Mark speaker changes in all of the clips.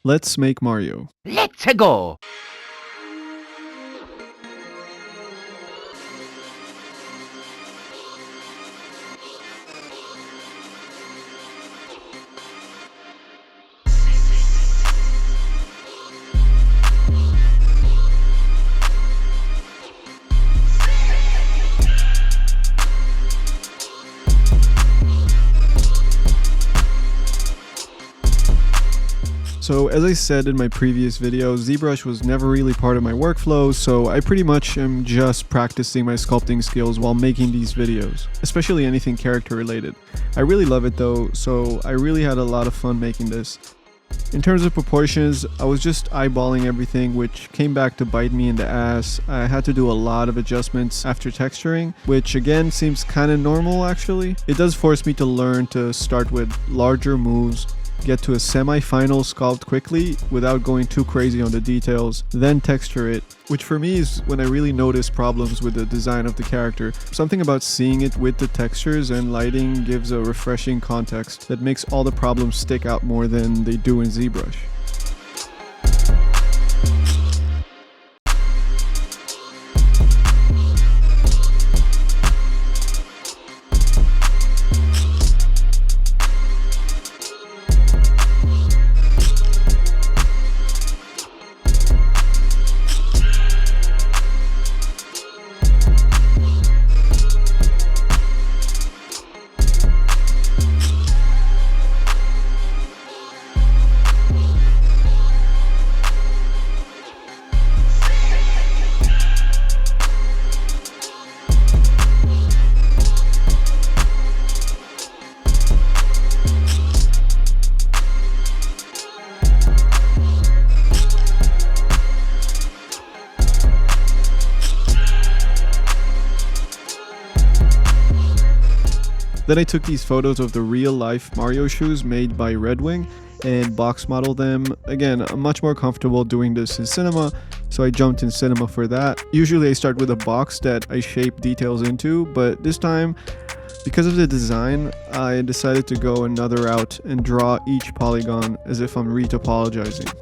Speaker 1: Let's make Mario.
Speaker 2: Let's go!
Speaker 1: So as I said in my previous video, ZBrush was never really part of my workflow, so I pretty much am just practicing my sculpting skills while making these videos, especially anything character related. I really love it though, so I really had a lot of fun making this. In terms of proportions, I was just eyeballing everything, which came back to bite me in the ass. I had to do a lot of adjustments after texturing, which again seems kind of normal actually. It does force me to learn to start with larger moves, get to a semi-final sculpt quickly without going too crazy on the details, then texture it, which for me is when I really notice problems with the design of the character. Something about seeing it with the textures and lighting gives a refreshing context that makes all the problems stick out more than they do in ZBrush. Then I took these photos of the real-life Mario shoes made by Red Wing and box modeled them. Again, I'm much more comfortable doing this in Cinema, so I jumped in Cinema for that. Usually I start with a box that I shape details into, but this time, because of the design, I decided to go another route and draw each polygon as if I'm retopologizing.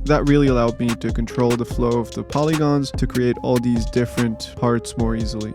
Speaker 1: That really allowed me to control the flow of the polygons to create all these different parts more easily.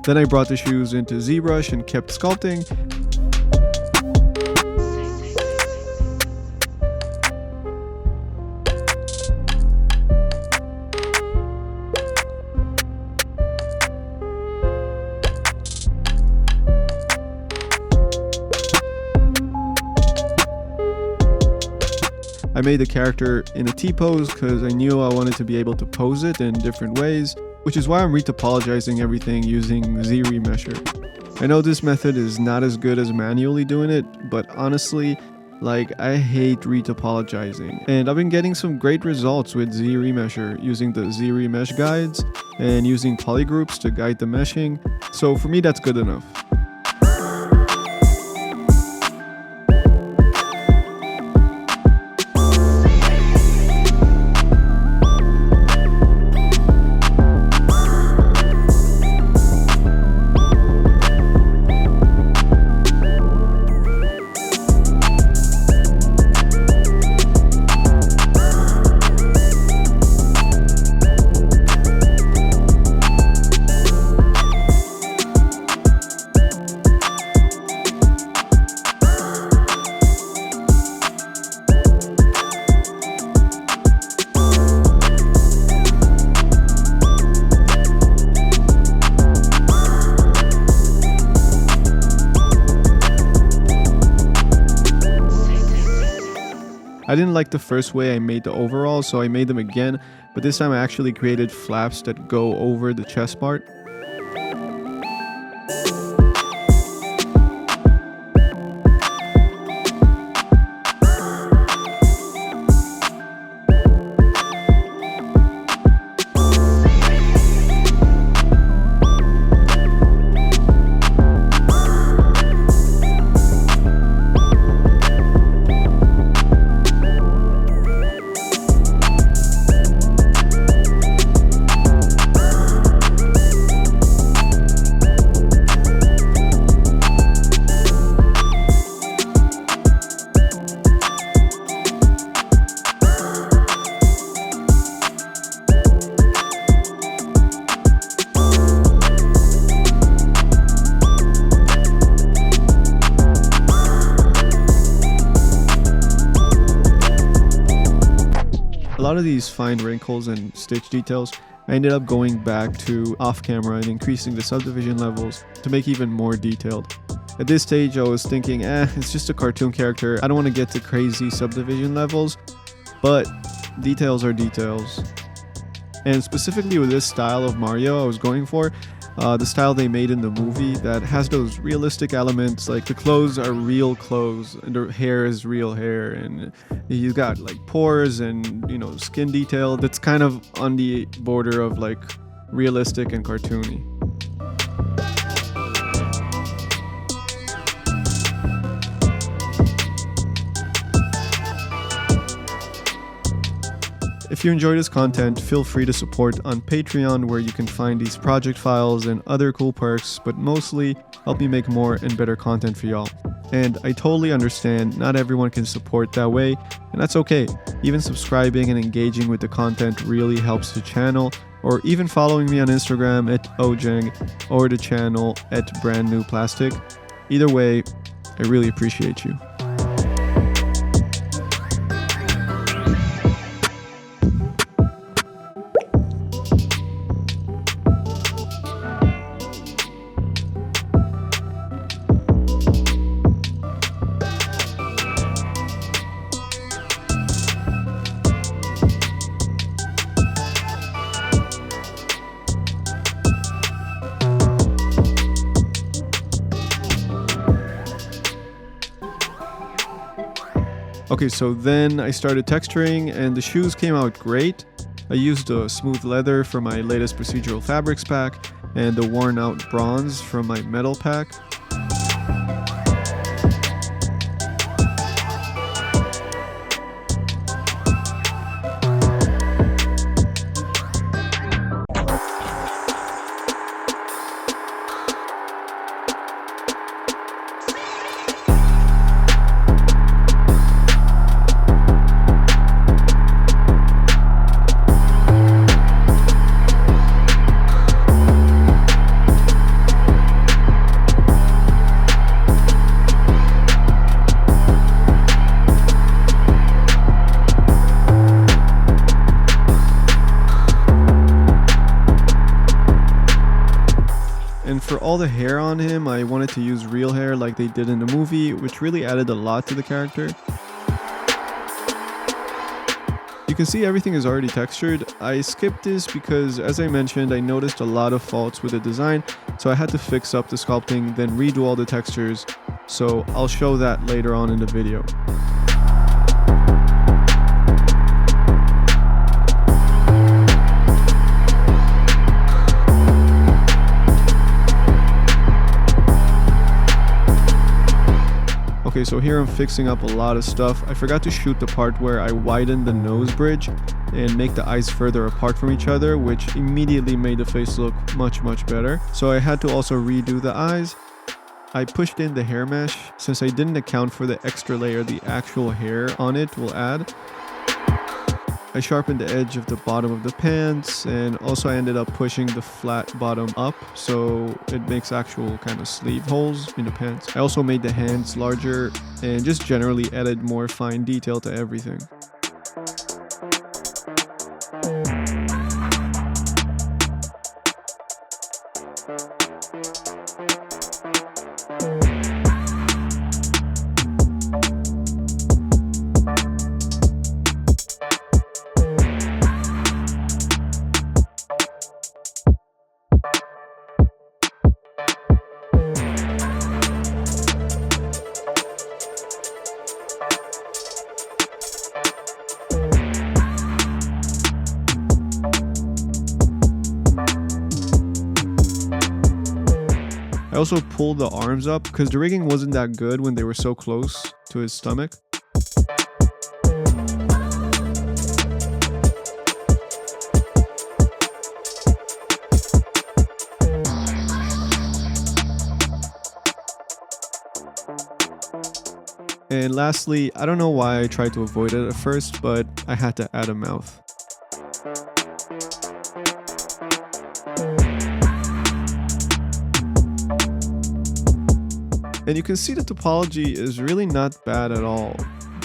Speaker 1: Then I brought the shoes into ZBrush and kept sculpting. I made the character in a T-pose because I knew I wanted to be able to pose it in different ways, which is why I'm retopologizing everything using Z-remesher. I know this method is not as good as manually doing it, but honestly, I hate retopologizing. And I've been getting some great results with Z-remesher using the Z-remesh guides and using polygroups to guide the meshing, so for me that's good enough. I didn't like the first way I made the overalls, so I made them again, but this time I actually created flaps that go over the chest part. A lot of these fine wrinkles and stitch details, I ended up going back to off camera and increasing the subdivision levels to make even more detailed. At this stage I was thinking, it's just a cartoon character, I don't want to get to crazy subdivision levels, but details are details. And specifically with this style of Mario I was going for, the style they made in the movie that has those realistic elements, like the clothes are real clothes and the hair is real hair, and he's got like pores and, you know, skin detail that's kind of on the border of like realistic and cartoony. If you enjoy this content, feel free to support on Patreon, where you can find these project files and other cool perks, but mostly help me make more and better content for y'all. And I totally understand not everyone can support that way, and that's okay. Even subscribing and engaging with the content really helps the channel, or even following me on Instagram at Ojang or the channel at Brand New Plastic. Either way, I really appreciate you. Okay, so then I started texturing and the shoes came out great. I used a smooth leather for my latest procedural fabrics pack and the worn out bronze from my metal pack. And for all the hair on him, I wanted to use real hair like they did in the movie, which really added a lot to the character. You can see everything is already textured. I skipped this because, as I mentioned, I noticed a lot of faults with the design, so I had to fix up the sculpting, then redo all the textures, so I'll show that later on in the video. Okay, so here I'm fixing up a lot of stuff. I forgot to shoot the part where I widened the nose bridge and make the eyes further apart from each other, which immediately made the face look much better. So I had to also redo the eyes. I pushed in the hair mesh since I didn't account for the extra layer the actual hair on it will add. I sharpened the edge of the bottom of the pants, and also I ended up pushing the flat bottom up so it makes actual kind of sleeve holes in the pants. I also made the hands larger and just generally added more fine detail to everything. also pulled the arms up because the rigging wasn't that good when they were so close to his stomach. And lastly, I don't know why I tried to avoid it at first, but I had to add a mouth. And you can see the topology is really not bad at all.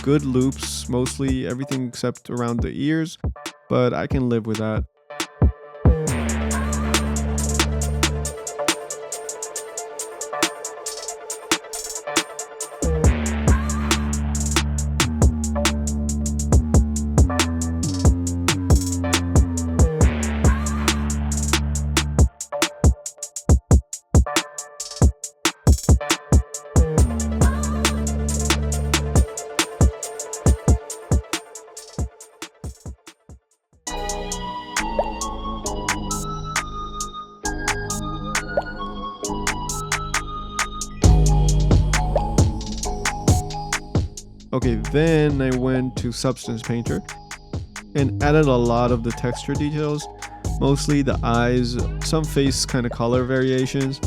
Speaker 1: Good loops, mostly everything except around the ears, but I can live with that. Okay, then I went to Substance Painter and added a lot of the texture details, mostly the eyes, some face kind of color variations.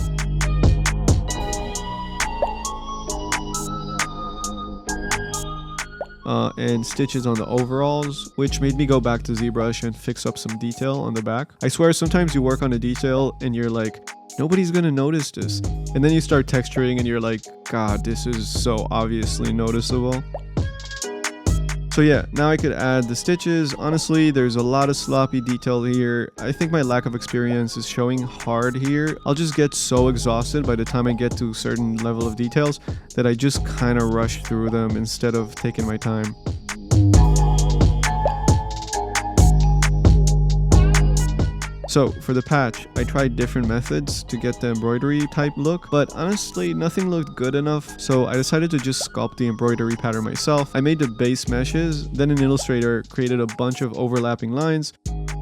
Speaker 1: And stitches on the overalls, which made me go back to ZBrush and fix up some detail on the back. I swear sometimes you work on a detail and you're like, nobody's gonna notice this. And then you start texturing and you're like, God, this is so obviously noticeable. So yeah, now I could add the stitches. Honestly, there's a lot of sloppy detail here. I think my lack of experience is showing hard here. I'll just get so exhausted by the time I get to a certain level of details that I just kind of rush through them instead of taking my time. So for the patch, I tried different methods to get the embroidery type look, but honestly nothing looked good enough, so I decided to just sculpt the embroidery pattern myself. I made the base meshes, then in Illustrator created a bunch of overlapping lines,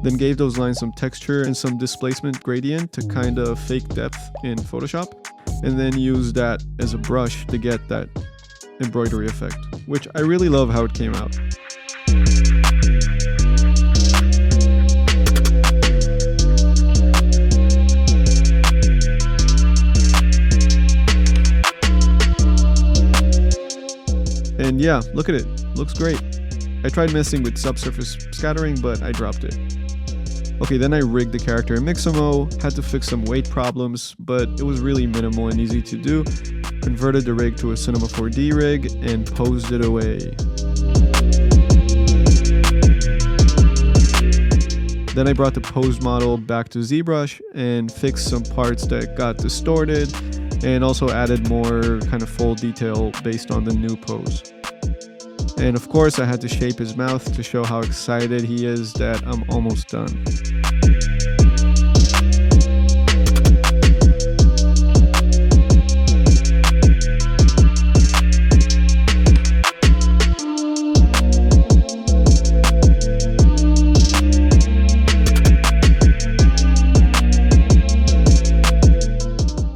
Speaker 1: then gave those lines some texture and some displacement gradient to kind of fake depth in Photoshop, and then used that as a brush to get that embroidery effect, which I really love how it came out. And yeah, look at it, looks great. I tried messing with subsurface scattering, but I dropped it. Okay, then I rigged the character in Mixamo, had to fix some weight problems, but it was really minimal and easy to do. Converted the rig to a Cinema 4D rig and posed it away. Then I brought the posed model back to ZBrush and fixed some parts that got distorted, and also added more kind of full detail based on the new pose. And of course I had to shape his mouth to show how excited he is that I'm almost done.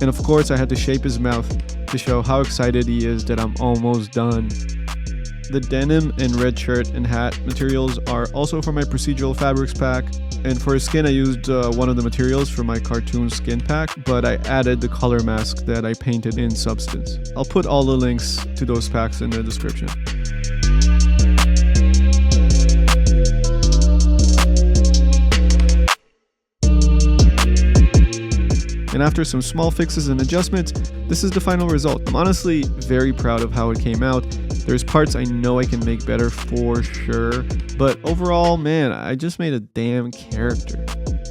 Speaker 1: And of course I had to shape his mouth to show how excited he is that I'm almost done. The denim and red shirt and hat materials are also from my procedural fabrics pack, and for his skin I used one of the materials from my cartoon skin pack, but I added the color mask that I painted in Substance. I'll put all the links to those packs in the description. And after some small fixes and adjustments, this is the final result. I'm honestly very proud of how it came out. There's parts I know I can make better for sure, but overall, man, I just made a damn character.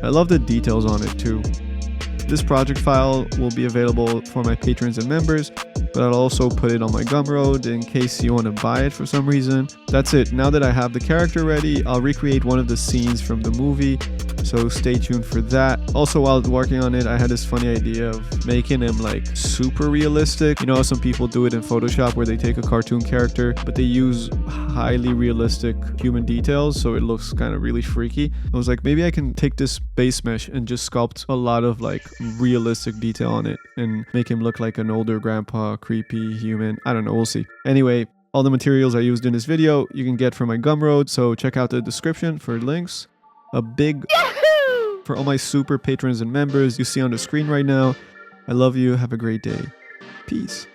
Speaker 1: I love the details on it too. This project file will be available for my patrons and members, but I'll also put it on my Gumroad in case you want to buy it for some reason. That's it. Now that I have the character ready, I'll recreate one of the scenes from the movie so stay tuned for that. Also, while working on it, I had this funny idea of making him like super realistic. You know how some people do it in Photoshop where they take a cartoon character but they use highly realistic human details, so it looks kind of really freaky. I was like, maybe I can take this base mesh and just sculpt a lot of like realistic detail on it and make him look like an older grandpa, creepy human. I don't know, we'll see. Anyway, all the materials I used in this video you can get from my Gumroad, so check out the description for links. A big Yahoo! For all my super patrons and members you see on the screen right now. I love you. Have a great day. Peace.